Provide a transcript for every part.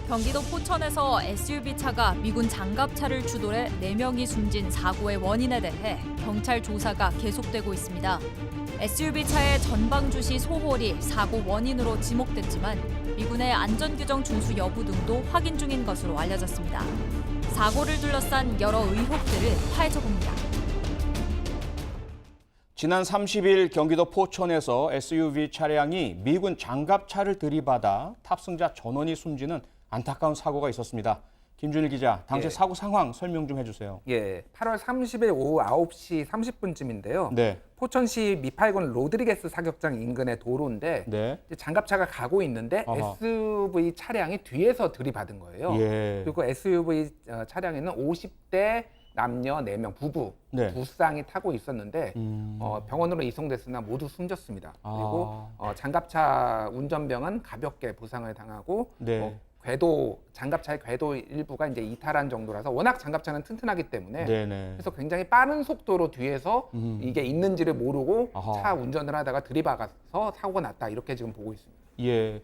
경기도 포천에서 SUV 차가 미군 장갑차를 추돌해 4명이 숨진 사고의 원인에 대해 경찰 조사가 계속되고 있습니다. SUV 차의 전방 주시 소홀이 사고 원인으로 지목됐지만 미군의 안전규정 준수 여부 등도 확인 중인 것으로 알려졌습니다. 사고를 둘러싼 여러 의혹들을 파헤쳐봅니다. 지난 30일 경기도 포천에서 SUV 차량이 미군 장갑차를 들이받아 탑승자 전원이 숨지는 안타까운 사고가 있었습니다. 김준일 기자, 당시 사고 상황 설명 좀 해주세요. 8월 30일 오후 9시 30분쯤인데요. 네. 포천시 미팔군 로드리게스 사격장 인근의 도로인데 네. 이제 장갑차가 가고 있는데 SUV 차량이 뒤에서 들이받은 거예요. 그리고 SUV 차량에는 50대 남녀 4명 부부 두 쌍이 타고 있었는데 병원으로 이송됐으나 모두 숨졌습니다. 그리고 장갑차 운전병은 가볍게 부상을 당하고 장갑차의 궤도 일부가 이제 이탈한 정도라서 워낙 장갑차는 튼튼하기 때문에 그래서 굉장히 빠른 속도로 뒤에서 이게 있는지를 모르고 차 운전을 하다가 들이박아서 사고가 났다 이렇게 지금 보고 있습니다. 예.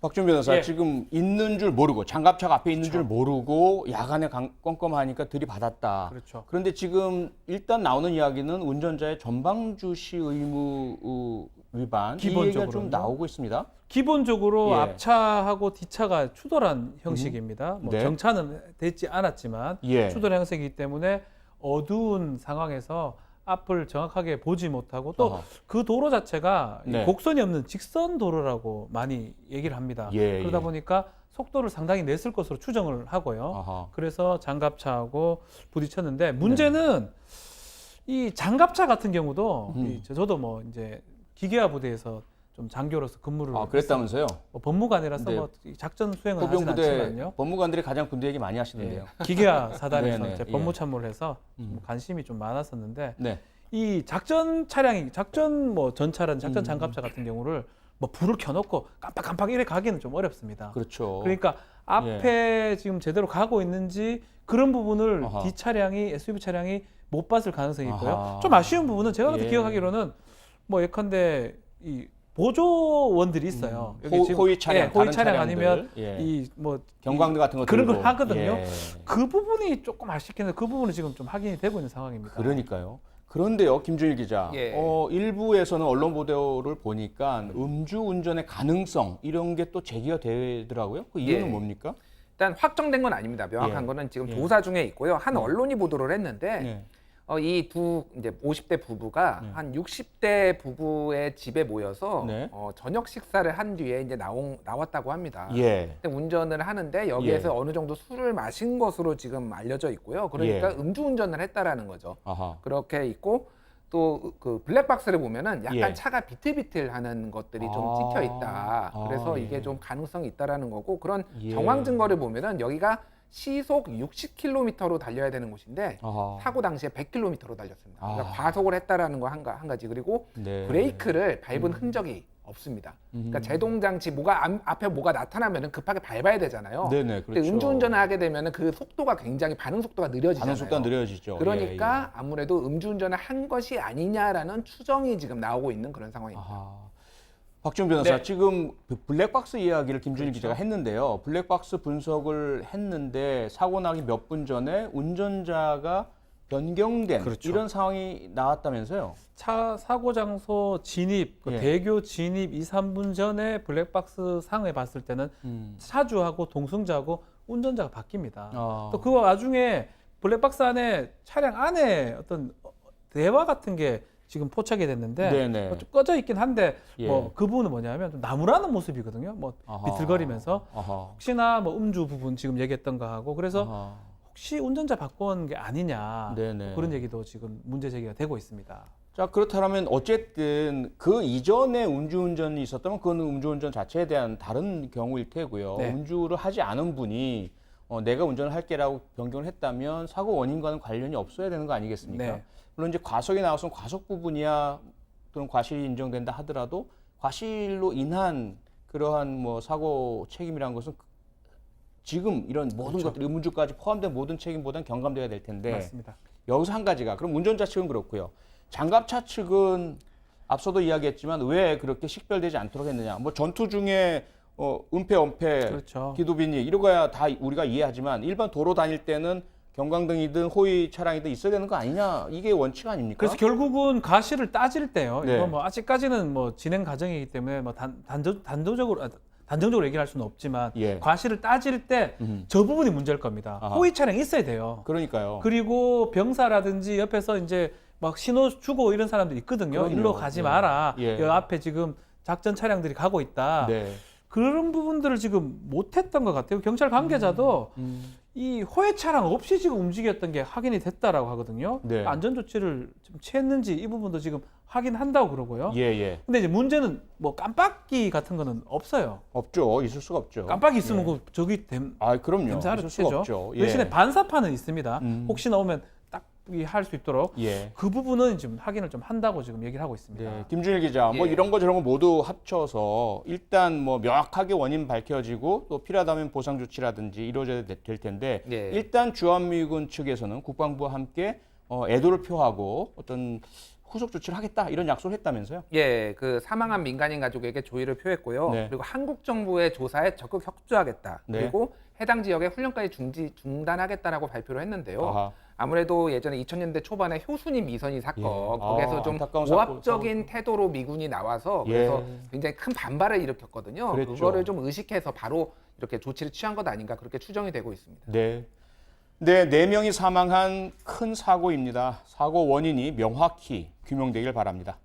박준 변호사, 지금 있는 줄 모르고 장갑차가 앞에 있는 줄 모르고 야간에 껌껌하니까 들이받았다. 그런데 지금 일단 나오는 이야기는 운전자의 전방 주시 의무 위반 이 얘기가 좀 나오고 있습니다. 기본적으로 앞차하고 뒷차가 추돌한 형식입니다. 정차는 되지 않았지만 추돌 형식이기 때문에 어두운 상황에서 앞을 정확하게 보지 못하고 또 그 도로 자체가 곡선이 없는 직선 도로라고 많이 얘기를 합니다. 그러다 보니까 속도를 상당히 냈을 것으로 추정을 하고요. 그래서 장갑차하고 부딪혔는데 문제는 이 장갑차 같은 경우도 저도 뭐 이제 기계화 부대에서 좀 장교로서 근무를 그랬다면서요? 법무관이라서 뭐 작전 수행을 하진 않지만요. 법무관들이 가장 군대 얘기 많이 하시던데요. 기계화 사단에서 이제 법무참모를 해서 관심이 좀 많았었는데 이 작전 차량이 작전 뭐 전차라든 작전 장갑차 같은 경우를 뭐 불을 켜놓고 깜빡깜빡 이래 가기는 좀 어렵습니다. 그렇죠. 그러니까 앞에 지금 제대로 가고 있는지 그런 부분을 뒷 차량이 SUV 차량이 못 봤을 가능성이 있고요. 좀 아쉬운 부분은 제가 기억하기로는 뭐 예컨대 이 보조원들이 있어요. 여기 지금 호위 차량, 호위 차량 아니면 이 뭐 경광등 같은 거 그런 걸 하거든요. 그 부분이 조금 아쉽긴 한데 그 부분은 지금 좀 확인이 되고 있는 상황입니다. 그러니까요. 그런데요, 김준일 기자, 일부에서는 언론 보도를 보니까 음주운전의 가능성 이런 게 또 제기가 되더라고요. 그 이유는 뭡니까? 일단 확정된 건 아닙니다. 명확한 거는 지금 조사 중에 있고요. 한 언론이 보도를 했는데 이 두 이제 50대 부부가 한 60대 부부의 집에 모여서 저녁 식사를 한 뒤에 이제 나왔다고 합니다. 근데 운전을 하는데 여기에서 어느 정도 술을 마신 것으로 지금 알려져 있고요. 그러니까 음주운전을 했다라는 거죠. 그렇게 있고 또 그 블랙박스를 보면은 약간 차가 비틀비틀하는 것들이 좀 찍혀 있다. 그래서 이게 좀 가능성이 있다라는 거고 그런 정황 증거를 보면은 여기가 시속 60km로 달려야 되는 곳인데 사고 당시에 100km로 달렸습니다. 그러니까 과속을 했다라는 거 한 가지 그리고 브레이크를 밟은 흔적이 없습니다. 그러니까 제동 장치 앞에 뭐가 나타나면은 급하게 밟아야 되잖아요. 근데 음주운전을 하게 되면은 그 속도가 굉장히 반응 속도가 느려지잖아요. 반응 속도가 느려지죠. 그러니까 아무래도 음주운전을 한 것이 아니냐라는 추정이 지금 나오고 있는 그런 상황입니다. 박준 변호사, 지금 블랙박스 이야기를 김준일 기자가 했는데요. 블랙박스 분석을 했는데 사고 나기 몇 분 전에 운전자가 변경된 이런 상황이 나왔다면서요? 사고 장소 진입, 대교 진입 2, 3분 전에 블랙박스 상에 봤을 때는 차주하고 동승자하고 운전자가 바뀝니다. 또 그 와중에 블랙박스 안에 차량 안에 어떤 대화 같은 게 지금 포착이 됐는데 좀 꺼져 있긴 한데 뭐 그 부분은 뭐냐면 좀 나무라는 모습이거든요. 뭐 비틀거리면서 혹시나 뭐 음주 부분 지금 얘기했던 거하고 그래서 혹시 운전자 바꾼 게 아니냐 그런 얘기도 지금 문제 제기가 되고 있습니다. 자, 그렇다면 어쨌든 그 이전에 음주운전이 있었다면 그건 음주운전 자체에 대한 다른 경우일 테고요. 음주를 하지 않은 분이 내가 운전을 할게라고 변경을 했다면 사고 원인과는 관련이 없어야 되는 거 아니겠습니까? 물론 이제 과속이 나와서 과속 부분이야 또는 과실이 인정된다 하더라도 과실로 인한 그러한 뭐 사고 책임이라는 것은 지금 이런 모든 것들이 음주까지 포함된 모든 책임보다는 경감돼야 될 텐데 맞습니다. 여기서 한 가지가 그럼 운전자 측은 그렇고요. 장갑차 측은 앞서도 이야기했지만 왜 그렇게 식별되지 않도록 했느냐. 뭐 전투 중에 은폐, 엄폐, 그렇죠. 기도비니 이런 거야 다 우리가 이해하지만 일반 도로 다닐 때는 경광등이든 호위 차량이든 있어야 되는 거 아니냐 이게 원칙 아닙니까? 그래서 결국은 과실을 따질 때요. 네. 이거 뭐 아직까지는 뭐 진행 과정이기 때문에 뭐 단정적으로 얘기할 수는 없지만 예. 과실을 따질 때 저 부분이 문제일 겁니다. 아하. 호위 차량이 있어야 돼요. 그러니까요. 그리고 병사라든지 옆에서 이제 막 신호 주고 이런 사람들이 있거든요. 그럼요. 일로 가지 예. 마라. 예. 여 앞에 지금 작전 차량들이 가고 있다. 네. 그런 부분들을 지금 못했던 것 같아요. 경찰 관계자도 이 호위 차량 없이 지금 움직였던 게 확인이 됐다라고 하거든요. 네. 안전 조치를 좀 취했는지 이 부분도 지금 확인한다고 그러고요. 예, 예. 근데 이제 문제는 뭐 깜빡이 같은 거는 없어요. 없죠. 있을 수가 없죠. 깜빡이 있으면 예. 그 저기 그럼요. 됨사를 있을 수가 치죠. 없죠. 예. 대신에 반사판은 있습니다. 음. 혹시나 오면 딱 할 수 있도록 예. 그 부분은 지금 확인을 좀 한다고 지금 얘기를 하고 있습니다. 네, 김준일 기자, 뭐 예. 이런 거 저런 거 모두 합쳐서 일단 뭐 명확하게 원인 밝혀지고 또 필요하다면 보상 조치라든지 이루어져야 될 텐데 예. 일단 주한미군 측에서는 국방부와 함께 애도를 표하고 어떤 후속 조치를 하겠다 이런 약속을 했다면서요? 예, 그 사망한 민간인 가족에게 조의를 표했고요. 네. 그리고 한국 정부의 조사에 적극 협조하겠다. 네. 그리고 해당 지역의 훈련까지 중단하겠다라고 발표를 했는데요. 아하. 아무래도 예전에 2000년대 초반에 효순이 미선이 사건 예. 거기에서 좀 안타까운 고압적인 태도로 미군이 나와서 그래서 예. 굉장히 큰 반발을 일으켰거든요. 그랬죠. 그거를 좀 의식해서 바로 이렇게 조치를 취한 것 아닌가 그렇게 추정이 되고 있습니다. 네. 네, 4명이 사망한 큰 사고입니다. 사고 원인이 명확히 규명되길 바랍니다.